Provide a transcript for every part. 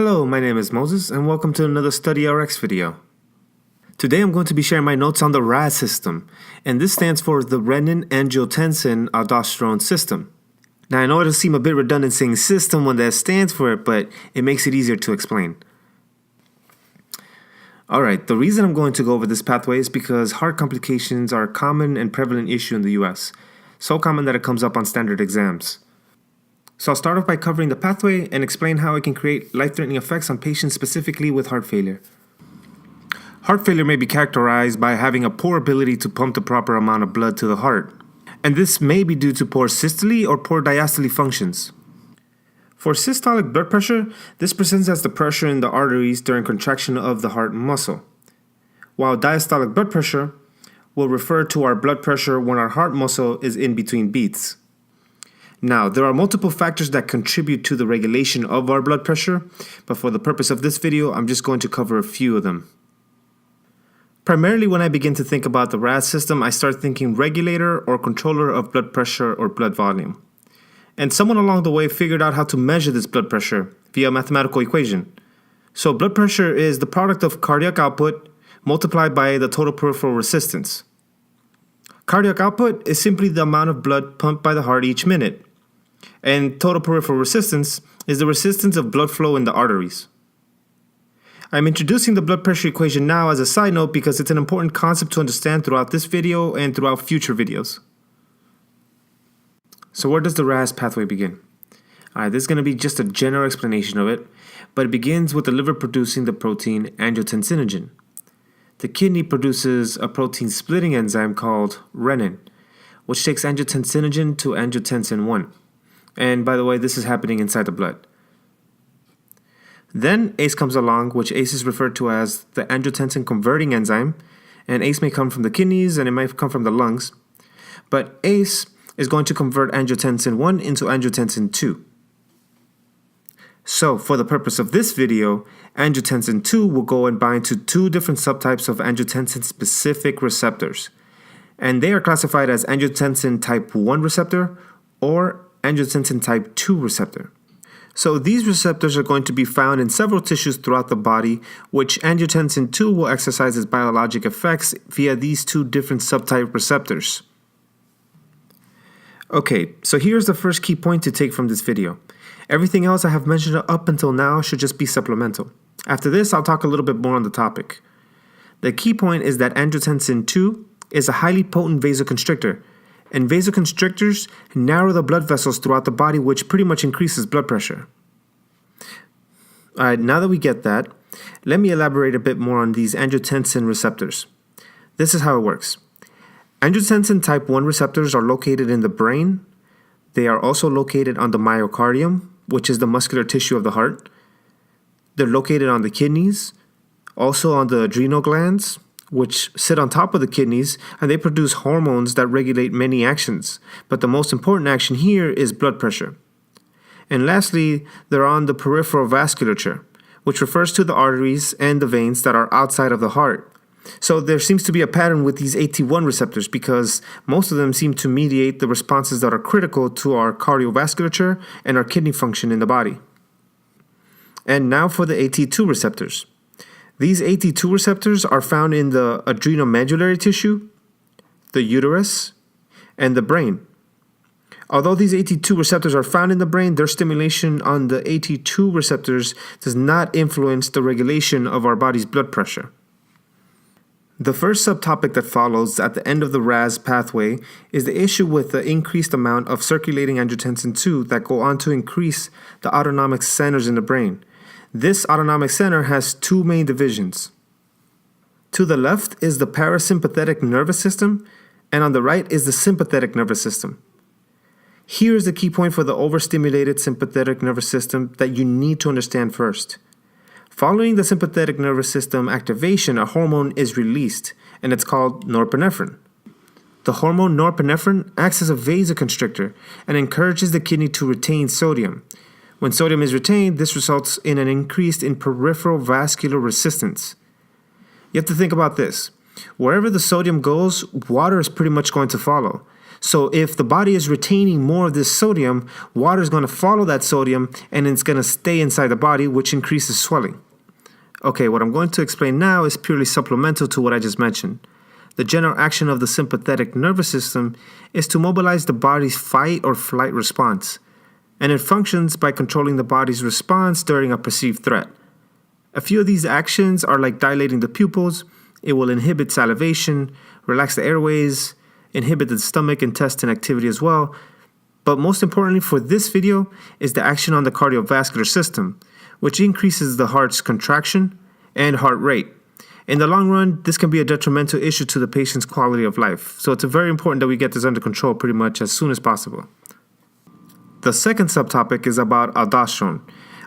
Hello, my name is Moses and welcome to another Study RX video. Today I'm going to be sharing my notes on the R.A.A.S system, and this stands for the Renin Angiotensin Aldosterone system. Now I know it'll seem a bit redundant saying system when that stands for it, but it makes it easier to explain. Alright, the reason I'm going to go over this pathway is because heart complications are a common and prevalent issue in the US, so common that it comes up on standard exams. So I'll start off by covering the pathway and explain how it can create life-threatening effects on patients specifically with heart failure. Heart failure may be characterized by having a poor ability to pump the proper amount of blood to the heart, and this may be due to poor systole or poor diastole functions. For systolic blood pressure, this presents as the pressure in the arteries during contraction of the heart muscle, while diastolic blood pressure will refer to our blood pressure when our heart muscle is in between beats. Now, there are multiple factors that contribute to the regulation of our blood pressure, but for the purpose of this video, I'm just going to cover a few of them. Primarily, when I begin to think about the R.A.A.S system, I start thinking regulator or controller of blood pressure or blood volume. And someone along the way figured out how to measure this blood pressure via a mathematical equation. So blood pressure is the product of cardiac output multiplied by the total peripheral resistance. Cardiac output is simply the amount of blood pumped by the heart each minute. And total peripheral resistance is the resistance of blood flow in the arteries. I'm introducing the blood pressure equation now as a side note because it's an important concept to understand throughout this video and throughout future videos. So where does the R.A.A.S pathway begin? Alright, this is going to be just a general explanation of it, but it begins with the liver producing the protein angiotensinogen. The kidney produces a protein splitting enzyme called Renin, which takes angiotensinogen to angiotensin 1. And by the way, this is happening inside the blood. Then R.A.A.S comes along, which R.A.A.S is referred to as the angiotensin converting enzyme, and R.A.A.S may come from the kidneys and it might come from the lungs, but R.A.A.S is going to convert angiotensin 1 into angiotensin 2. So for the purpose of this video, angiotensin 2 will go and bind to two different subtypes of angiotensin-specific receptors, and they are classified as angiotensin type 1 receptor or angiotensin type 2 receptor. So these receptors are going to be found in several tissues throughout the body, which angiotensin 2 will exercise its biologic effects via these two different subtype receptors. Okay, so here's the first key point to take from this video. Everything else I have mentioned up until now should just be supplemental. After this, I'll talk a little bit more on the topic. The key point is that angiotensin 2 is a highly potent vasoconstrictor, and vasoconstrictors narrow the blood vessels throughout the body, which pretty much increases blood pressure. Alright, now that we get that, let me elaborate a bit more on these angiotensin receptors. This is how it works. Angiotensin type 1 receptors are located in the brain. They are also located on the myocardium, which is the muscular tissue of the heart. They're located on the kidneys, also on the adrenal glands, which sit on top of the kidneys, and they produce hormones that regulate many actions. But the most important action here is blood pressure. And lastly, they're on the peripheral vasculature, which refers to the arteries and the veins that are outside of the heart. So there seems to be a pattern with these AT1 receptors because most of them seem to mediate the responses that are critical to our cardiovasculature and our kidney function in the body. And now for the AT2 receptors. These AT2 receptors are found in the adrenomedullary tissue, the uterus, and the brain. Although these AT2 receptors are found in the brain, their stimulation on the AT2 receptors does not influence the regulation of our body's blood pressure. The first subtopic that follows at the end of the R.A.A.S pathway is the issue with the increased amount of circulating angiotensin 2 that go on to increase the autonomic centers in the brain. This autonomic center has two main divisions. To the left is the parasympathetic nervous system, and on the right is the sympathetic nervous system. Here is the key point for the overstimulated sympathetic nervous system that you need to understand first. Following the sympathetic nervous system activation, a hormone is released, and it's called norepinephrine. The hormone norepinephrine acts as a vasoconstrictor and encourages the kidney to retain sodium. When sodium is retained, this results in an increase in peripheral vascular resistance. You have to think about this. Wherever the sodium goes, water is pretty much going to follow. So if the body is retaining more of this sodium, water is going to follow that sodium and it's going to stay inside the body, which increases swelling. Okay, what I'm going to explain now is purely supplemental to what I just mentioned. The general action of the sympathetic nervous system is to mobilize the body's fight or flight response, and it functions by controlling the body's response during a perceived threat. A few of these actions are like dilating the pupils. It will inhibit salivation, relax the airways, inhibit the stomach intestine activity as well. But most importantly for this video is the action on the cardiovascular system, which increases the heart's contraction and heart rate. In the long run, this can be a detrimental issue to the patient's quality of life. So it's very important that we get this under control pretty much as soon as possible. The second subtopic is about aldosterone.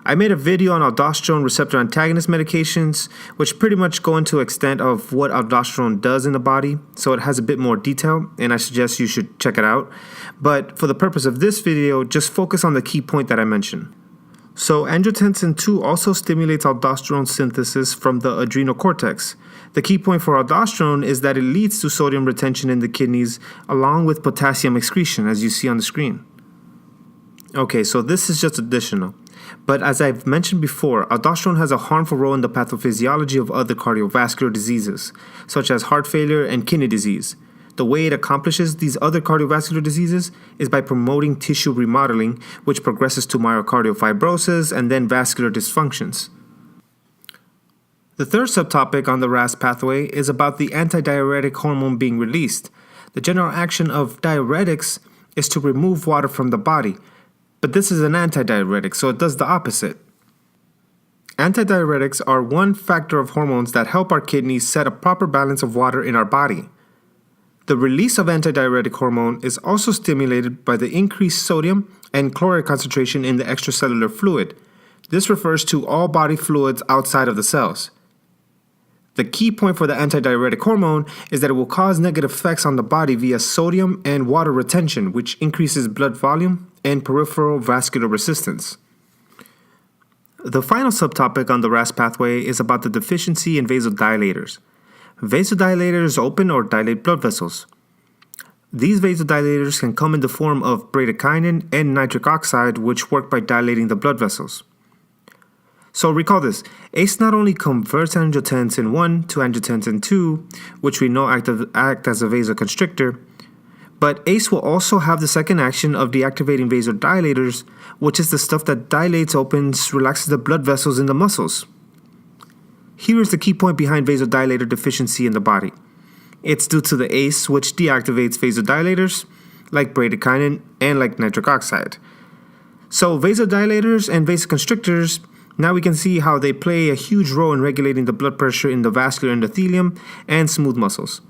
I made a video on aldosterone receptor antagonist medications, which pretty much go into extent of what aldosterone does in the body. So it has a bit more detail, and I suggest you should check it out. But for the purpose of this video, just focus on the key point that I mentioned. So angiotensin II also stimulates aldosterone synthesis from the adrenal cortex. The key point for aldosterone is that it leads to sodium retention in the kidneys along with potassium excretion, as you see on the screen. Okay, so this is just additional. But as I've mentioned before, aldosterone has a harmful role in the pathophysiology of other cardiovascular diseases, such as heart failure and kidney disease. The way it accomplishes these other cardiovascular diseases is by promoting tissue remodeling, which progresses to myocardial fibrosis and then vascular dysfunctions. The third subtopic on the RAAS pathway is about the antidiuretic hormone being released. The general action of diuretics is to remove water from the body, but this is an antidiuretic, so it does the opposite. Antidiuretics are one factor of hormones that help our kidneys set a proper balance of water in our body. The release of antidiuretic hormone is also stimulated by the increased sodium and chloride concentration in the extracellular fluid. This refers to all body fluids outside of the cells. The key point for the antidiuretic hormone is that it will cause negative effects on the body via sodium and water retention, which increases blood volume and peripheral vascular resistance. The final subtopic on the RAAS pathway is about the deficiency in vasodilators. Vasodilators open or dilate blood vessels. These vasodilators can come in the form of bradykinin and nitric oxide, which work by dilating the blood vessels. So recall this, ACE not only converts angiotensin I to angiotensin II, which we know act as a vasoconstrictor, but ACE will also have the second action of deactivating vasodilators, which is the stuff that dilates, opens, relaxes the blood vessels in the muscles. Here is the key point behind vasodilator deficiency in the body. It's due to the ACE, which deactivates vasodilators, like bradykinin and like nitric oxide. So vasodilators and vasoconstrictors, now we can see how they play a huge role in regulating the blood pressure in the vascular endothelium and smooth muscles.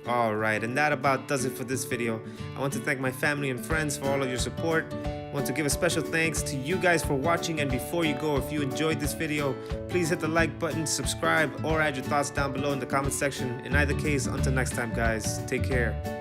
Alright, and that about does it for this video. I want to thank my family and friends for all of your support. I want to give a special thanks to you guys for watching, and before you go, if you enjoyed this video, please hit the like button, subscribe, or add your thoughts down below in the comment section. In either case, until next time guys, take care.